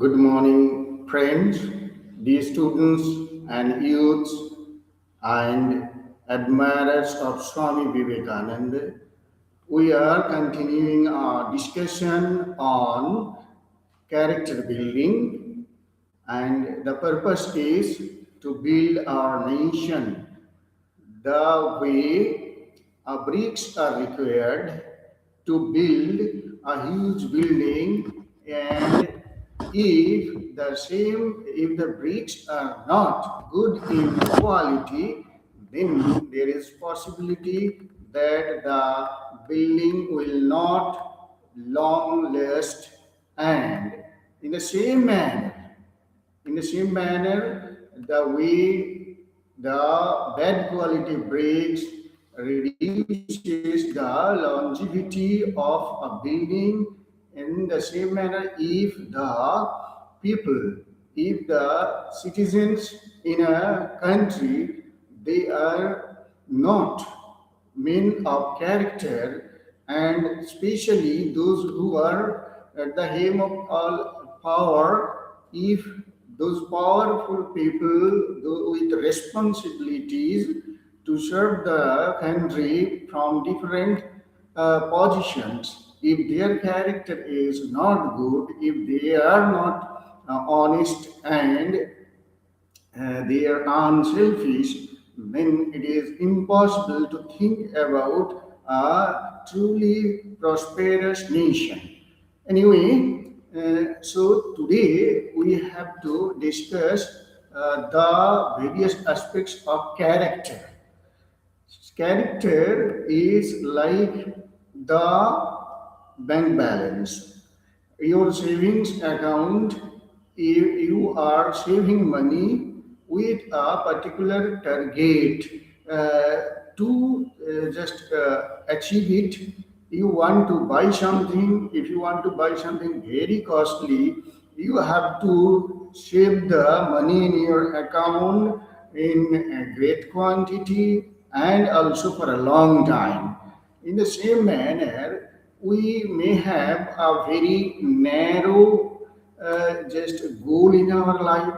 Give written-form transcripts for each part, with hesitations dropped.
Good morning, friends, dear students and youths and admirers of Swami Vivekananda. We are continuing our discussion on character building, and the purpose is to build our nation the way bricks are required to build a huge building, and if the bricks are not good in quality, then there is possibility that the building will not long last. And in the same manner, the way the bad quality bricks reduces the longevity of a building. In the same manner, people, if the citizens in a country, they are not men of character, and especially those who are at the helm of all power, if those powerful people with responsibilities to serve the country from different positions, if their character is not good, if they are not honest and they are unselfish, then it is impossible to think about a truly prosperous nation. Anyway, so today we have to discuss the various aspects of character. Character is like the bank balance. Your savings account, if you are saving money with a particular target to just achieve it. You want to buy something, if you want to buy something very costly, you have to save the money in your account in a great quantity and also for a long time. In the same manner, we may have a very narrow just goal in our life,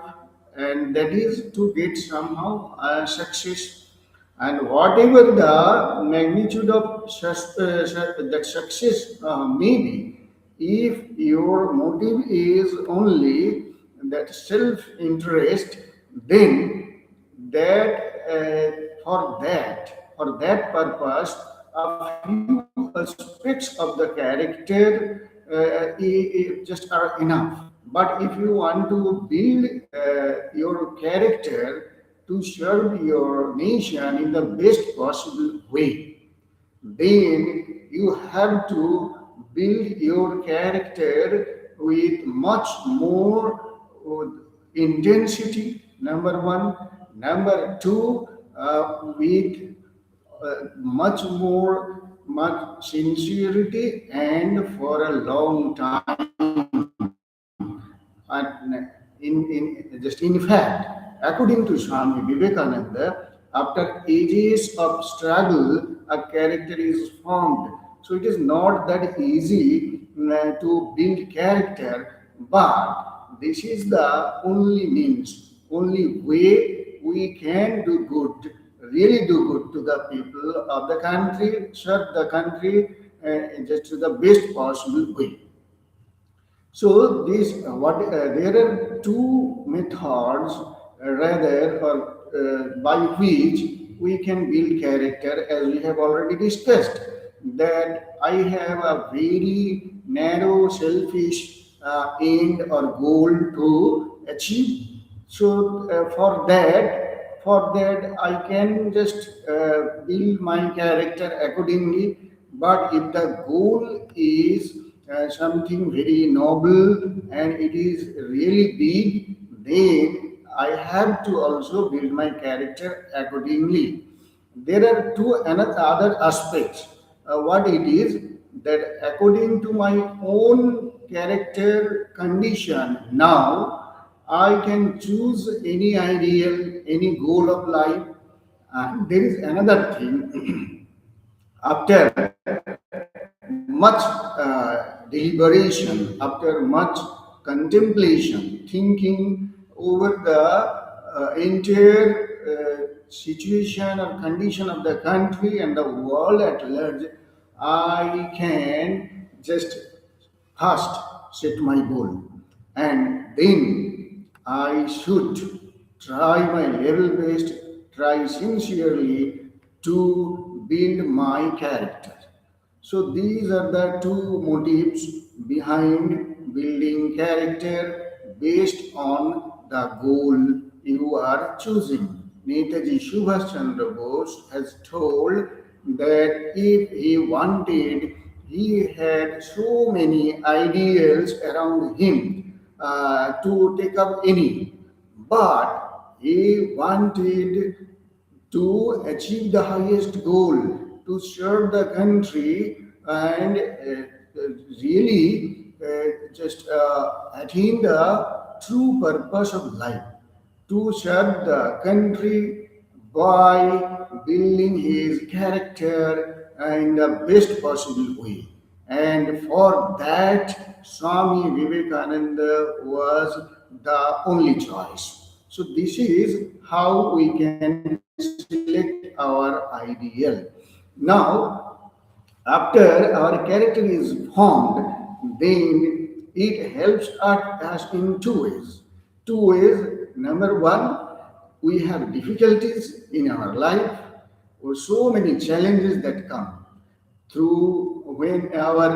and that is to get somehow success. And whatever the magnitude of that success may be, if your motive is only that self-interest, then for that purpose, a few aspects of the character just are enough. But if you want to build your character to serve your nation in the best possible way, then you have to build your character with much more intensity, number one. Number two, with much sincerity and for a long time. In fact, according to Swami Vivekananda, after ages of struggle, a character is formed. So it is not that easy to build character, but this is the only means, only way we can do good, really do good to the people of the country, serve the country just to the best possible way. So there are two methods rather or by which we can build character, as we have already discussed. That I have a very narrow, selfish end or goal to achieve. So for that I can just build my character accordingly. But if the goal is something very noble and it is really big, then I have to also build my character accordingly. There are two another other aspects. What it is that according to my own character condition, now I can choose any ideal, any goal of life. And there is another thing. After much deliberation, after much contemplation, thinking over the entire situation or condition of the country and the world at large, I can just first set my goal, and then I should try my level best, try sincerely to build my character. So these are the two motives behind building character based on the goal you are choosing. Netaji Subhash Chandra Bose has told that if he wanted, he had so many ideals around him to take up any, but he wanted to achieve the highest goal, to serve the country and really just attain the true purpose of life, to serve the country by building his character in the best possible way. And for that, Swami Vivekananda was the only choice. So this is how we can select our ideal. Now, after our character is formed, then it helps us in two ways. Two ways. Number one, we have difficulties in our life, or so many challenges that come through our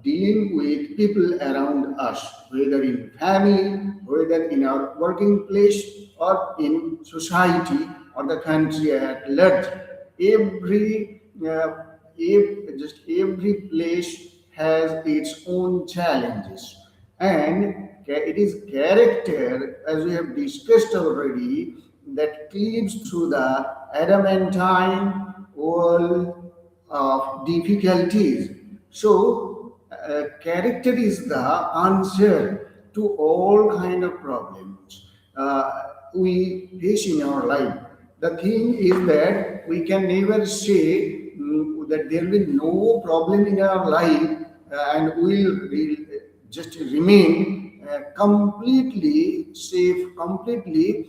dealing with people around us, whether in family, whether in our working place, or in society or the country at large. Every just every place has its own challenges, and it is character, as we have discussed already, that cleaves through the adamantine wall of difficulties. So, character is the answer to all kind of problems we face in our life. The thing is that we can never say that there will be no problem in our life and just remain completely safe, completely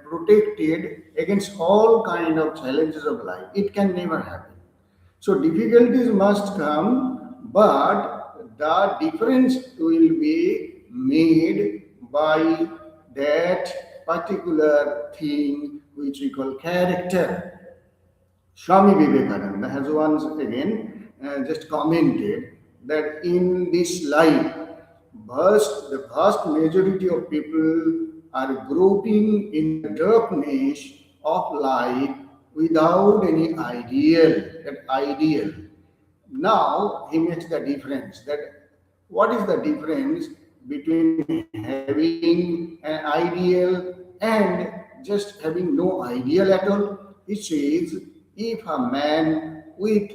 protected against all kind of challenges of life. It can never happen. So difficulties must come, but the difference will be made by that particular thing which we call character. Swami Vivekananda has once again just commented that in this life, the vast majority of people are groping in the darkness of life without any ideal. Now he makes the difference that what is the difference between having an ideal and just having no ideal at all? He says if a man with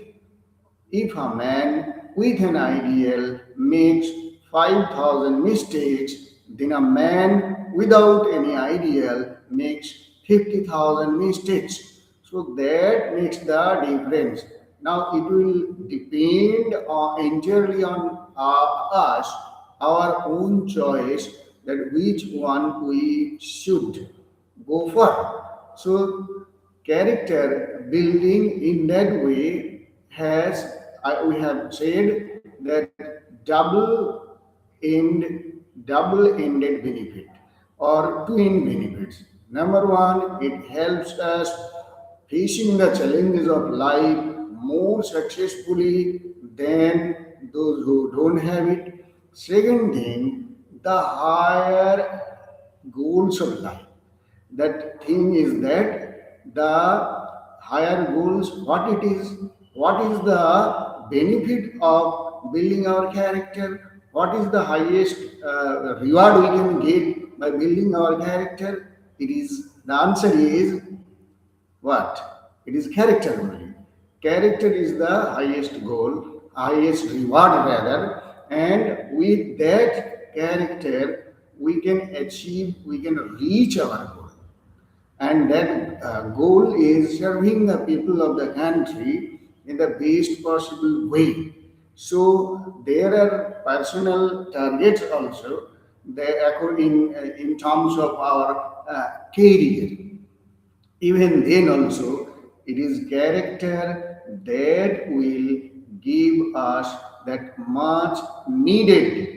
if a man with an ideal makes 5,000 mistakes, then a man without any ideal makes 50,000 mistakes. So that makes the difference. Now it will depend entirely on us, our own choice, that which one we should go for. So character building in that way has, we have said that end, double-ended benefit or twin benefits. Number one, it helps us facing the challenges of life more successfully than those who don't have it. Second thing, the higher goals of life. That thing is that the higher goals, what is the benefit of building our character, what is the highest reward we can get by building our character. The answer is what? It is character only. Character is the highest goal, highest reward rather, and with that character, we can reach our goal. And that goal is serving the people of the country in the best possible way. So there are personal targets also. They occur in terms of our career. Even then also, it is character that will give us that much needed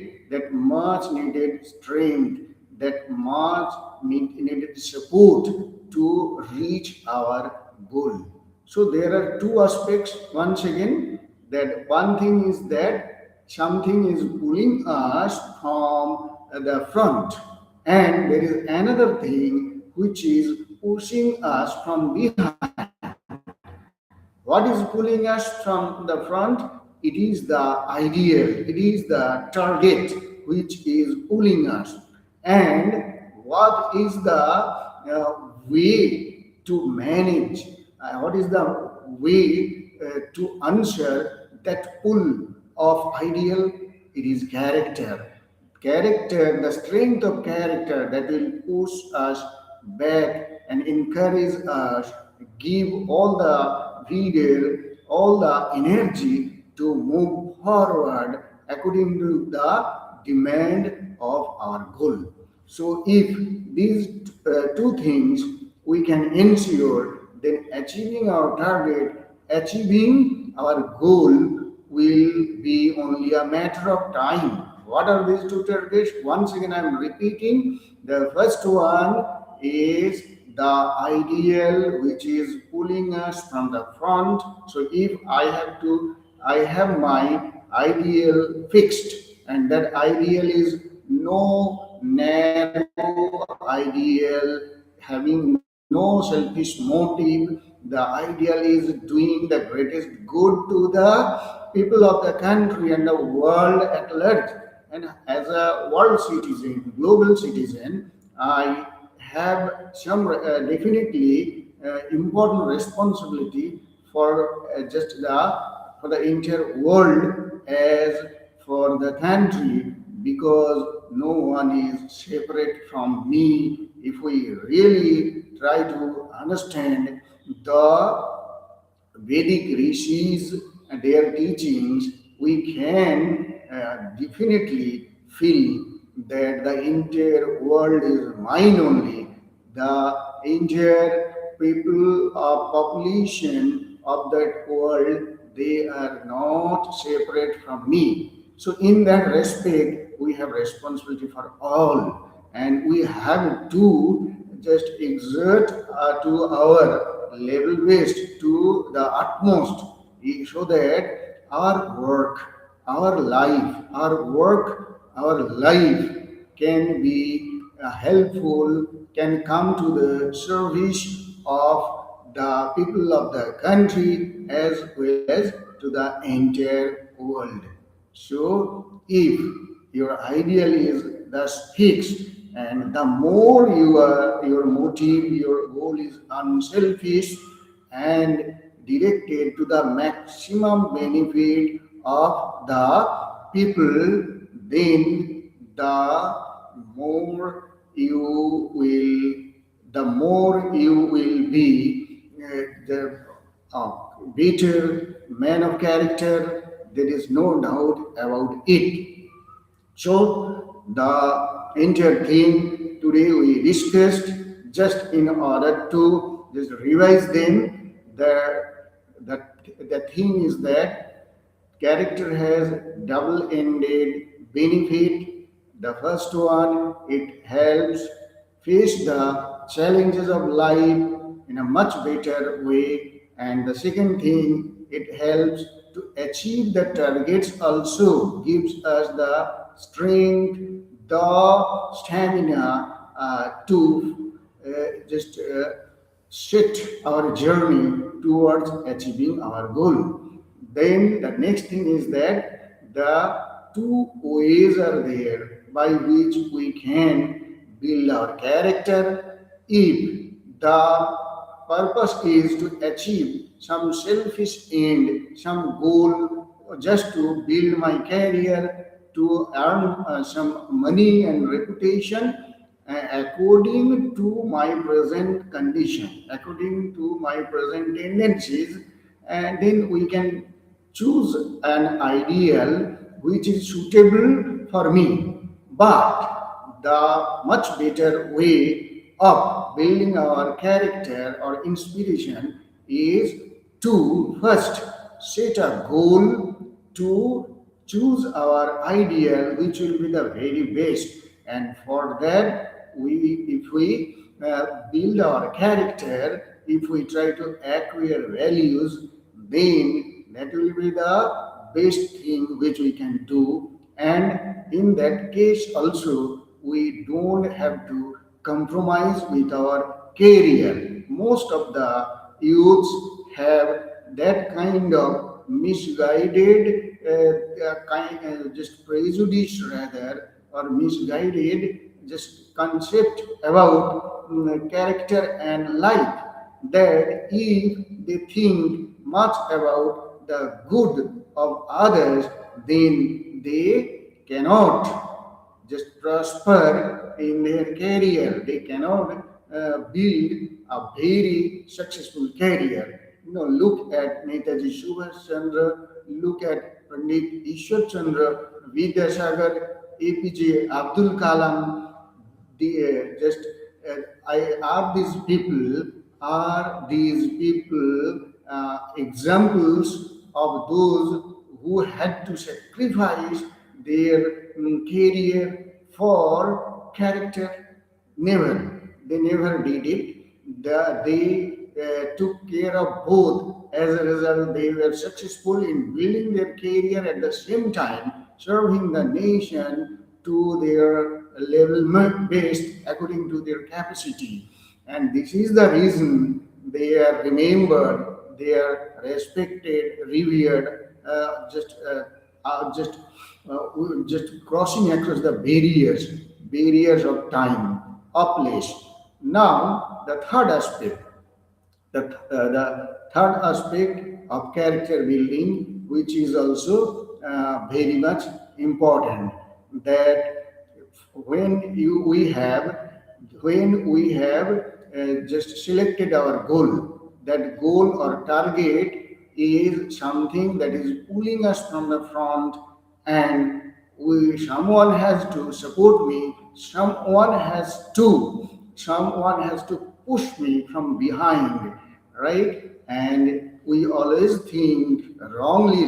strength, that much needed support to reach our goal. So there are two aspects. Once again, that one thing is that something is pulling us from the front, and there is another thing which is pushing us from behind. What is pulling us from the front? It is the ideal, it is the target which is pulling us. And what is the way to manage? What is the way to answer that pull of ideal? It is character, the strength of character that will push us back and encourage us, give all the vigor, all the energy to move forward according to the demand of our goal. So, if these two things we can ensure, then achieving our target, achieving our goal will be only a matter of time. What are these two targets? Once again, I am repeating. The first one is the ideal which is pulling us from the front. So if I have my ideal fixed, and that ideal is no narrow ideal, having no selfish motive. The ideal is doing the greatest good to the people of the country and the world at large. And as a world citizen, global citizen, I have some definitely important responsibility for just the for the entire world as for the country, because no one is separate from me. If we really try to understand the Vedic rishis and their teachings, we can definitely feel that the entire world is mine only. The entire people of population of that world, they are not separate from me. So in that respect, we have responsibility for all, and we have to just exert to our level best to the utmost, so that our work, our life can be helpful, can come to the service of the people of the country as well as to the entire world. So, if your ideal is thus fixed, and the more your motive, your goal is unselfish and directed to the maximum benefit of the people, then more you will be the better man of character. There is no doubt about it. So the entire thing today we discussed, just in order to just revise them, the, the thing is that character has double-ended benefit. The first one, it helps face the challenges of life in a much better way. And the second thing, it helps to achieve the targets, also gives us the strength, the stamina to just set our journey towards achieving our goal. Then the next thing is that the two ways are there by which we can build our character. If the purpose is to achieve some selfish end, some goal, just to build my career, to earn some money and reputation, according to my present condition, according to my present tendencies, and then we can choose an ideal which is suitable for me. But the much better way of building our character or inspiration is to first set a goal to choose our ideal which will be the very best, and for that we if we build our character, if we try to acquire values, then that will be the best thing which we can do. And in that case also we don't have to compromise with our career. Most of the youths have that kind of misguided just prejudice rather, or misguided just concept about character and life, that if they think much about the good of others, then they cannot just prosper in their career. They cannot build a very successful career. Look at Netaji Subhash Chandra, look at Pandit Ishwar Chandra, Vidyasagar, APJ Abdul Kalam. Just I are these people examples of those who had to sacrifice their career for character. They never did it. They took care of both. As a result, they were successful in building their career at the same time, serving the nation to their level based according to their capacity. And this is the reason they are remembered, they are respected, revered, just crossing across the barriers of time, of place. Now, the third aspect of character building, which is also very much important, that when you we have just selected our goal, that goal or target is something that is pulling us from the front, and someone has to support me, someone has to push me from behind, right? And we always think wrongly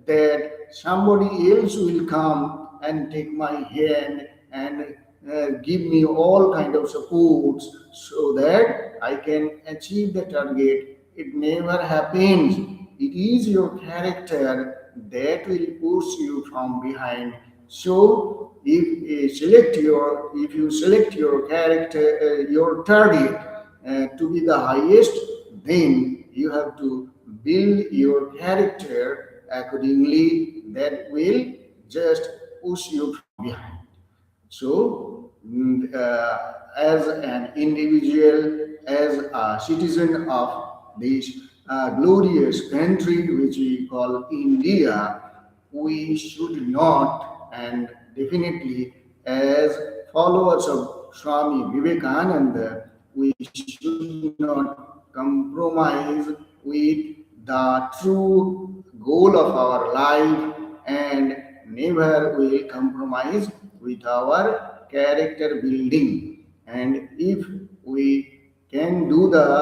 that somebody else will come and take my hand and give me all kind of supports so that I can achieve the target. It never happens. It is your character that will push you from behind. So if you select your character, your target to be the highest, then you have to build your character accordingly. That will just push you from behind. So, as an individual, as a citizen of this glorious country which we call India, we should not, and definitely as followers of Swami Vivekananda, we should not compromise with the true goal of our life, and never will compromise with our character building. And if we can do the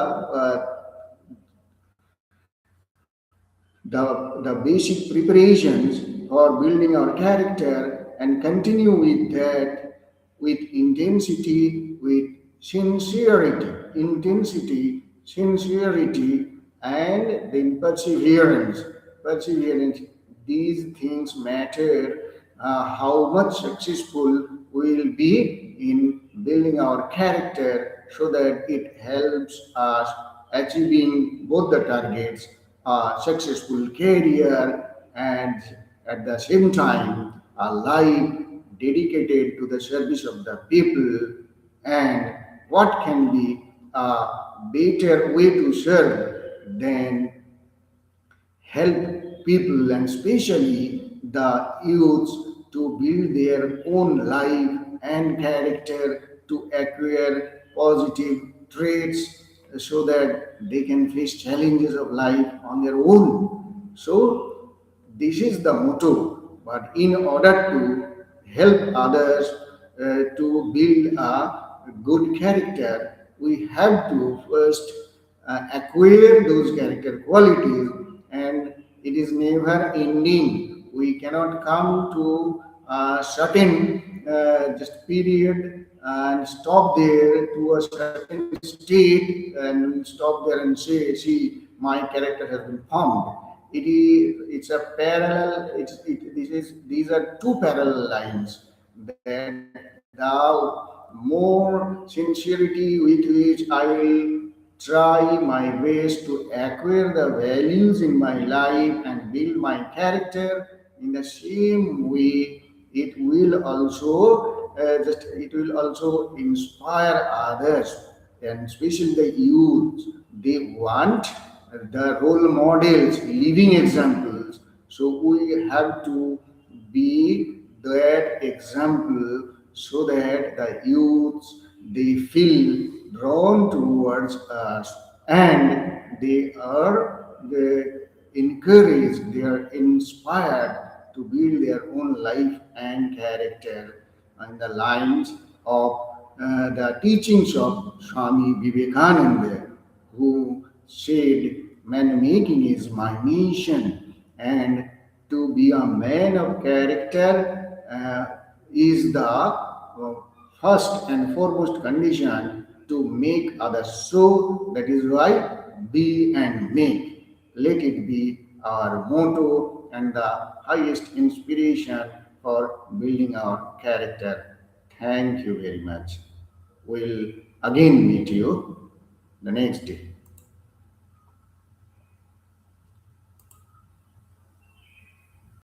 basic preparations for building our character and continue with that with intensity, with sincerity, and then perseverance. These things matter, how much successful we will be in building our character, so that it helps us achieving both the targets, a successful career, and at the same time a life dedicated to the service of the people. And what can be a better way to serve than help people, and especially the youths, to build their own life and character, to acquire positive traits so that they can face challenges of life on their own. So, this is the motto. But in order to help others to build a good character, we have to first acquire those character qualities, and it is never ending. We cannot come to a certain just period and stop there to a certain state and stop there and say, see, my character has been formed. It's a parallel. These are two parallel lines, that thou more sincerity with which I will try my best to acquire the values in my life and build my character. In the same way, it will also inspire others, and especially the youth. They want the role models, living examples. So we have to be that example so that the youths, they feel drawn towards us, and they encouraged, they are inspired to build their own life and character on the lines of the teachings of Swami Vivekananda, who said, man making is my mission, and to be a man of character is the first and foremost condition to make others so. That is why be and make. Let it be our motto and the highest inspiration for building our character. Thank you very much. We'll again meet you the next day.